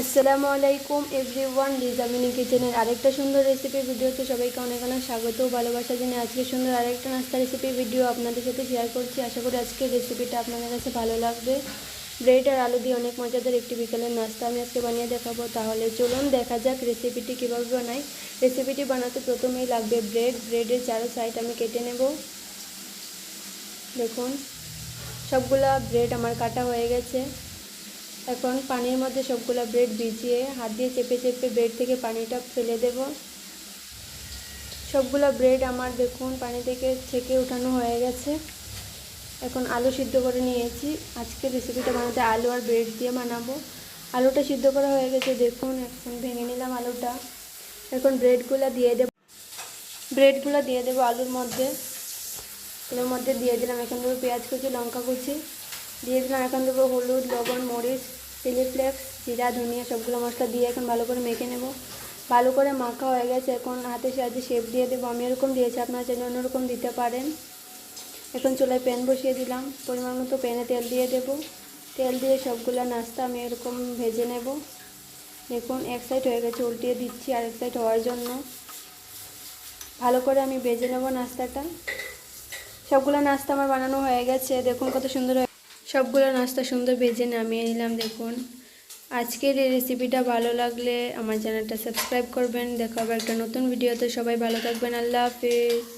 আসসালামু আলাইকুম everyone, Liza mini কিচেনের আরেকটা সুন্দর রেসিপি ভিডিওতে সবাইকে অনেক অনেক স্বাগত ও ভালোবাসা জানিয়ে আজকে সুন্দর আরেকটা নাস্তা রেসিপি ভিডিও আপনাদের সাথে শেয়ার করছি। আশা করি আজকের রেসিপিটা আপনাদের কাছে ভালো লাগবে। ব্রেড আর আলু দিয়ে অনেক মজাদার একটি বিকেলের নাস্তা আমি আজকে বানিয়ে দেখাবো। তাহলে চলুন দেখা যাক রেসিপিটি কীভাবে বানাই। রেসিপিটি বানাতে প্রথমেই লাগবে ব্রেডের চারো সাইড আমি কেটে নেব। দেখুন সবগুলা ব্রেড আমার কাটা হয়ে গেছে। এখন পানির মধ্যে সবগুলা ব্রেড ভিজিয়ে হাত দিয়ে চেপে চেপে ব্রেড থেকে পানিটা ফেলে দেব। সবগুলা ব্রেড আমার দেখুন পানি থেকে ছেঁকে উঠানো হয়ে গেছে। এখন আলু সিদ্ধ করে নিয়েছি। আজকে রেসিপিটা বানাতে আলু আর ব্রেড দিয়ে বানাবো। আলুটা সিদ্ধ করা হয়ে গেছে দেখুন। এখন ভেঙে নিলাম আলুটা। এখন ব্রেডগুলো দিয়ে দেবো আলুর মধ্যে দিয়ে দিলাম এখান থেকে পেঁয়াজ কুচি, লঙ্কা কুচি দিয়ে দিলাম। এখান থেকে হলুদ, লবণ, মরিচ, চিলি ফ্লেক্স, জিরা, ধনিয়া সবগুলো মশলা দিয়ে এখন ভালো করে মেখে নেব। ভালো করে মাখা হয়ে গেছে। এখন হাতের সাহায্যে শেপ দিয়ে দেবো। আমি এরকম দিয়েছি, আপনারা চাইলে অন্যরকম দিতে পারেন। এখন চুলায় প্যান বসিয়ে দিলাম। পরিমাণ মতো প্যানে তেল দিয়ে দেব। তেল দিয়ে সবগুলো নাস্তা আমি এরকম ভেজে নেব। দেখুন এক সাইড হয়ে গেছে, উল্টিয়ে দিচ্ছি আরেক সাইড হওয়ার জন্য। ভালো করে আমি ভেজে নেব নাস্তাটা। সবগুলো নাস্তা আমার বানানো হয়ে গেছে। দেখুন কত সুন্দর সবগুলো নাস্তা সুন্দর ভেজে নামিয়ে নিলাম। দেখুন আজকের এই রেসিপিটা ভালো লাগলে আমার চ্যানেলটা সাবস্ক্রাইব করবেন। দেখা হবে একটা নতুন ভিডিওতে। সবাই ভালো থাকবেন। আল্লাহ হাফেজ।